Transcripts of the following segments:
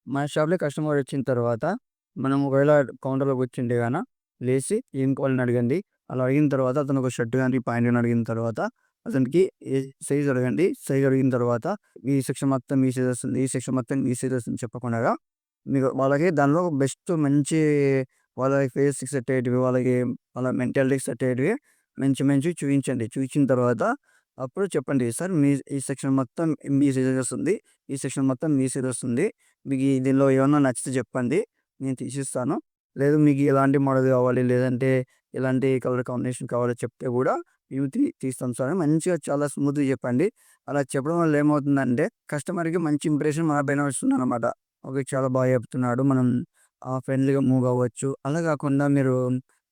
మన షాప్‌లో కస్టమర్ వచ్చిన తర్వాత, మనం ఒకవేళ కౌంటర్‌లో కూర్చుంటే గాన లేసి ఏం కావాలని అడగండి. అలా అడిగిన తర్వాత అతను ఒక షర్ట్ గాని, ప్యాంట్ గాని అడిగిన తర్వాత అతనికి సైజ్ అడగండి. సైజ్ అడిగిన తర్వాత ఈ సెక్షన్ మొత్తం మీ సైజ్ వస్తుంది. ఈ సెక్షన్ మొత్తం మీ సైజ్ వస్తుంది చెప్పకుండగా మీకు వాళ్ళకి దానిలో బెస్ట్ మంచి వాళ్ళ ఫేస్‌కి సెట్ అయ్యేటివి, వాళ్ళ మెంటాలిటీకి సెట్ అయ్యేటివి మంచి మంచివి చూయించండి. చూయించిన తర్వాత అప్పుడు చెప్పండి. సార్ మీ ఈ సెక్షన్ మొత్తం మీ సైజ్ వస్తుంది. ఈ సెక్షన్ మొత్తం మీ సైజ్ వస్తుంది. మీకు దీనిలో ఏమన్నా నచ్చితే చెప్పండి. నేను తీసిస్తాను. లేదు మీకు ఎలాంటి మోడల్ కావాలి, లేదంటే ఎలాంటి కలర్ కాంబినేషన్ కావాలో చెప్తే గూడా మేము తీస్తాం సార్ అని మంచిగా చాలా స్మూత్‌గా చెప్పండి. అలా చెప్పడం వల్ల ఏమవుతుందంటే కస్టమర్‌కి మంచి ఇంప్రెషన్ మన పైన వస్తుందనమాట. ఓకే. చాలా బాగా చెప్తున్నాడు. మనం ఫ్రెండ్లీగా మూవ్ అవ్వచ్చు. అలా కాకుండా మీరు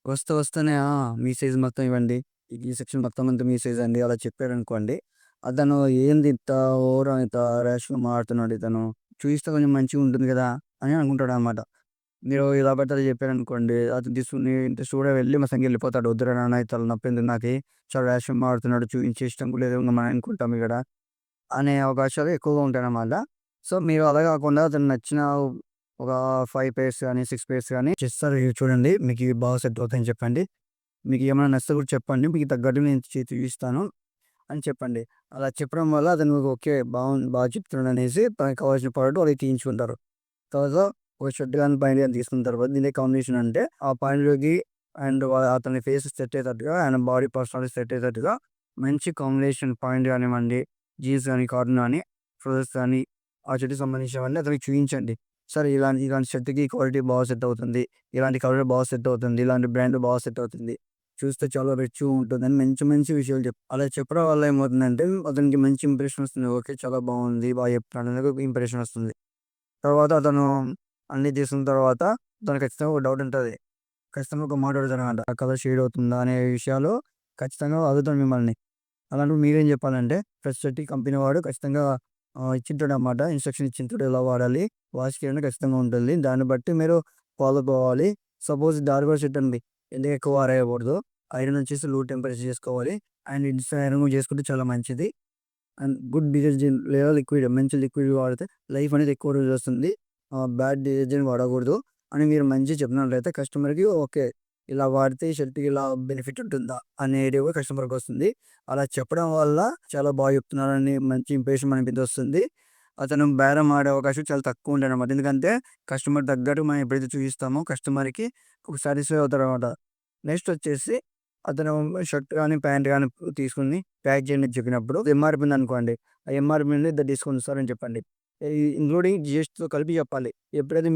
వస్తూనే మీ సైజ్ మొత్తం ఇవ్వండి. ఈ సెక్షన్ మొత్తం అంతా మీ సైజ్ అండి అలా చెప్పారనుకోండి. అతను ఏంది ఇంత ఓవర్ ఇంత ర్యాష్‌గా మాట్లాడుతున్నాడు ఇతను. చూయిస్తే కొంచెం మంచిగా ఉంటుంది గదా! అని అనుకుంటాడనమాట. మీరు ఇలా పడితే అలా చెప్పారనుకోండి, అతను తీసుకొని ఇంట్రెస్ట్ కూడా వెళ్ళి మా సంగ వెళ్ళిపోతాడు. వద్దురా నాన్న ఈ తలనొప్పింది నాకి. చాలా ర్యాష్‌గా మాట్లాడుతున్నాడు. చూయించే ఇష్టం కూడా లేదు. ఇంక మనం అనుకుంటాం ఇక్కడ. అనే అవకాశాలు ఎక్కువగా ఉంటాయనమాట. సో, మీరు అలా కాకుండా అతనికి నచ్చిన ఒక 5 పెయిర్స్ గాని, 6 పెయిర్స్ గాని చెస్తారు ఇవి చూడండి. మీకివి బాగా సెట్ అవుతాయని చెప్పండి. మీకేమైనా నచ్చితే కూడా చెప్పండి. మీకు తగ్గట్టు నేను తీసిస్తాను అని చెప్పండి. అలా చెప్పడం వల్ల అతను ఓకే. బాగా చెప్తున్నాడనేసి తనకి కావాల్సిన ప్రోడక్ట్ వాళ్ళకి తీయించుకుంటారు. తర్వాత ఒక షర్ట్ గాని, ప్యాంట్ గాని తీసుకున్న తర్వాత దీనిలో కాంబినేషన్ అంటే ఆ ప్యాంట్‌లోకి అండ్ అతని ఫేస్‌కి సెట్ అయ్యేటట్టుగా, ఆయన బాడీ పర్సనాలిటీ సెట్ అయ్యేటట్టుగా మంచి కాంబినేషన్ పాయింట్ గానివ్వండి, జీన్స్ గాని, కాటన్ గాని, ట్రౌజర్స్ గాని, ఆ షర్ట్‌కి సంబంధించినవన్నీ అతనికి చూయించండి. సరే ఇలాంటి షర్ట్‌కి క్వాలిటీ బాగా సెట్ అవుతుంది. ఇలాంటి కలర్ బాగా సెట్ అవుతుంది. ఇలాంటి బ్రాండ్ బాగా సెట్ అవుతుంది. చూస్తే చాలా రిచ్‌గా ఉంటుందని మంచి మంచి విషయాలు అలా చెప్పడం వల్ల ఏమవుతుందంటే అతనికి మంచి ఇంప్రెషన్ వస్తుంది. ఓకే. చాలా బాగుంది. బాగా చెప్తున్నాడు అనేది ఒక ఇంప్రెషన్ వస్తుంది. తర్వాత అతను అన్నీ తీసుకున్న తర్వాత తనకు ఖచ్చితంగా ఒక డౌట్ ఉంటది. ఖచ్చితంగా ఒక మాట అడుగుతాడనమాట. ఆ కలర్ షేడ్ అవుతుందా అనే విషయాలు ఖచ్చితంగా అడుగుతాడు మిమ్మల్ని. అలాంటప్పుడు మీరేం చెప్పాలంటే ఫస్ట్ వచ్చి కంపెనీ వాడు ఖచ్చితంగా ఇచ్చింటాడనమాట. ఇన్‌స్ట్రక్షన్ ఇచ్చింటాడు. ఎలా వాడాలి, వాష్ చేయడం ఖచ్చితంగా ఉంటుంది. దాన్ని బట్టి మీరు ఫాలో అవ్వాలి. సపోజ్ డార్క్ షర్ట్ అండి. ఎండకి ఎక్కువ ఆరేయకూడదు. ఐరన్ వచ్చేసి లో టెంపరేచర్ చేసుకోవాలి. అండ్ ఇన్‌స్టా ఐరన్ చేసుకుంటే చాలా మంచిది. అండ్ గుడ్ డిటర్జెంట్ లేదా లిక్విడ్ మంచి లిక్విడ్ వాడితే లైఫ్ అనేది ఎక్కువ రోజులొస్తుంది. బ్యాడ్ డిటర్జెంట్ వాడకూడదు అని మీరు మంచిగా చెప్పినట్లయితే కస్టమర్‌కి ఓకే. ఇలా వాడితే ఈ షర్ట్‌కి ఇలా బెనిఫిట్ ఉంటుందా అనే ఐడియా కూడా కస్టమర్‌కొస్తుంది. అలా చెప్పడం వల్ల చాలా బాగా చెప్తున్నారని మంచి ఇంప్రెషన్ మన మీద వస్తుంది. అతను బేరం ఆడే అవకాశం చాలా తక్కువ ఉంటాయనమాట. ఎందుకంటే కస్టమర్ తగ్గట్టు మనం ఎప్పుడైతే చూపిస్తామో కస్టమర్‌కి ఒక సాటిస్ఫై అవుతారనమాట. నెక్స్ట్ వచ్చేసి అతను షర్ట్ గాని, ప్యాంట్ గాని తీసుకొని ప్యాక్ చేయండి అని చెప్పినప్పుడు ఎంఆర్‌పీ ఉందనుకోండి. ఆ ఎంఆర్‌పీ మీద ఇంత డిస్కౌంట్ ఇస్తారని చెప్పండి. ఇంక్లూడింగ్ జీఎస్టీతో కలిపి చెప్పాలి. ఎప్పుడైతే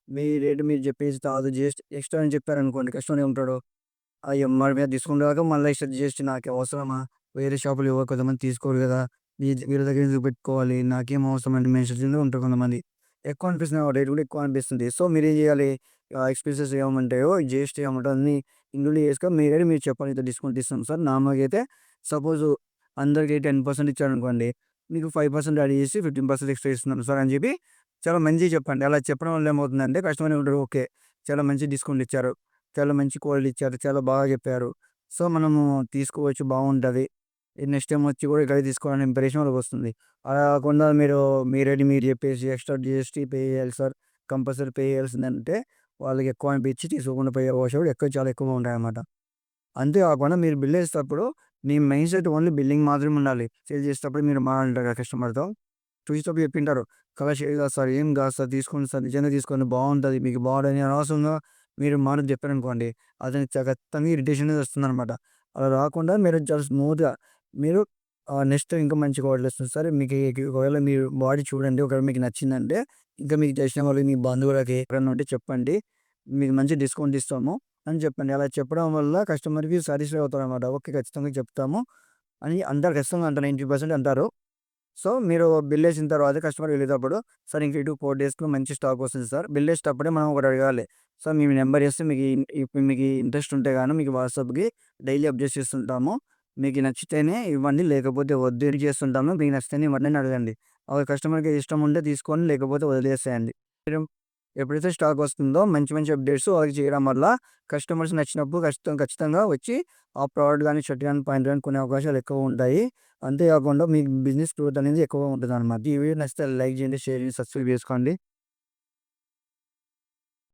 మీ రేట్ మీరు చెప్పేసి తర్వాత జీఎస్టీ ఎక్స్ట్రా అని చెప్పారనుకోండి కస్టమర్ ఏమంటాడు? ఆ ఎంఆర్‌పీ మీద డిస్కౌంట్ కాక మళ్ళీ ఎక్స్ట్రా జీఎస్టీ నాకేం అవసరమా? వేరే షాపులో ఎవరు కొంతమంది తీసుకోరు కదా! వీళ్ళ దగ్గర ఎందుకు పెట్టుకోవాలి? నాకేం అవసరం అని మెన్షన్ ఉంటారు కొంతమంది. ఎక్కువ అనిపిస్తుంది. ఆ రేట్ కూడా ఎక్కువ అనిపిస్తుంది. సో, మీరేం చేయాలి? ఎక్స్‌పెన్సెస్ ఏముంటాయో జీఎస్టీ ఏముంటదో అన్నీ ఇంక్లూడ్ చేసుకొని మీరు చెప్పాలి. ఇంత డిస్కౌంట్ ఇస్తాం సార్. నార్మల్‌గా అయితే సపోజ్ అందరికి 10% ఇచ్చారనుకోండి. మీకు 5% యాడ్ చేసి 15% ఎక్స్‌ట్రా ఇస్తున్నాం సార్ అని చెప్పి చాలా మంచిగా చెప్పండి. అలా చెప్పడం వల్ల ఏమవుతుందంటే కస్టమర్ ఏమంటాడు ఓకే. చాలా మంచి డిస్కౌంట్ ఇచ్చారు. చాలా మంచి క్వాలిటీ ఇచ్చారు. చాలా బాగా చెప్పారు. సో, మనము తీసుకోవచ్చు బాగుంటది. నెక్స్ట్ టైమ్ వచ్చి కూడా ఇక్కడే తీసుకోవాలనే ఇంప్రెషన్ వాళ్ళకొస్తుంది. అలా కాకుండా మీ రేట్ మీరు చెప్పేసి ఎక్స్ట్రా జీఎస్టీ పే చేయాలి సార్. కంపల్సరీ పే చేయాల్సిందంటే వాళ్ళకి ఎక్కువ అనిపించి తీసుకోకుండా పోయే అవకాశాలు కూడా చాలా ఎక్కువగా ఉంటాయన్నమాట. అంతే కాకుండా మీరు బిల్లేసేటప్పుడు మీ మైండ్ సెట్ ఓన్లీ బిల్లింగ్ మాత్రమే ఉండాలి. సేల్ చేసేటప్పుడు మీరు మాట్లాడంటారు కదా కస్టమర్‌తో. చూసేటప్పుడు చెప్పింటారు. కలర్ షేడ్ కాదు సార్, ఏం కాదు సార్, తీసుకోండి సార్, నిజంగా తీసుకోండి బాగుంటది. మీకు బాగుండని అనవసరంగా మీరు మాట చెప్పారనుకోండి. అతనికి ఖచ్చితంగా ఇరిటేషన్ అనేది వస్తుందనమాట. అలా రాకుండా మీరు చాలా స్మూత్‌గా మీరు నెక్స్ట్ ఇంకా మంచి క్వాలిటీ వస్తుంది సార్. ఒకవేళ మీరు వాడి చూడండి. ఒకవేళ మీకు నచ్చిందంటే ఇంకా మీకు తెలిసిన వాళ్ళకి, మీ బంధువులకి ఎవరైనా ఉంటే చెప్పండి. మీకు మంచి డిస్కౌంట్ ఇస్తాము అని చెప్పండి. అలా చెప్పడం వల్ల కస్టమర్‌కి సాటిస్ఫై అవుతారనమాట. ఓకే. ఖచ్చితంగా చెప్తాము అని అంటారు. ఖచ్చితంగా అంటారు. 90% అంటారు. సో, మీరు బిల్లేసిన తర్వాత కస్టమర్ వెళ్ళేటప్పుడు, "సార్ ఇంక 4 డేస్‌లో మంచి స్టాక్ వస్తుంది సార్." బిల్లేసేటప్పుడే మనం ఒకటి అడగాలి. "సార్ మీ నెంబర్ ఇస్తే ఇప్పుడు మీకు ఇంట్రెస్ట్ ఉంటే గాని మీకు వాట్సాప్‌కి డైలీ అప్డేట్ చేస్తుంటాము. మీకు నచ్చితేనే ఇవ్వండి. లేకపోతే వద్దు. ఎడిట్ చేస్తుంటాము. మీకు నచ్చితేనే ఇవ్వండి" అని అడగండి. కస్టమర్‌కి ఇష్టం ఉంటే తీసుకోండి. లేకపోతే వదిలేసేయండి. మీరు ఎప్పుడైతే స్టాక్ వస్తుందో మంచి మంచి అప్డేట్స్ వాళ్ళకి చేయడం వల్ల కస్టమర్స్ నచ్చినప్పుడు ఖచ్చితంగా వచ్చి ఆ ప్రోడక్ట్ గాని, షర్ట్ గాని, ప్యాంట్ గాని కొనే అవకాశాలు ఎక్కువ ఉంటాయి. అంతే కాకుండా మీ బిజినెస్ గ్రోత్ అనేది ఎక్కువగా ఉంటదనమాట. ఈ వీడియో నచ్చితే లైక్ చేయండి, షేర్ చేయండి, సబ్స్క్రైబ్ చేసుకోండి.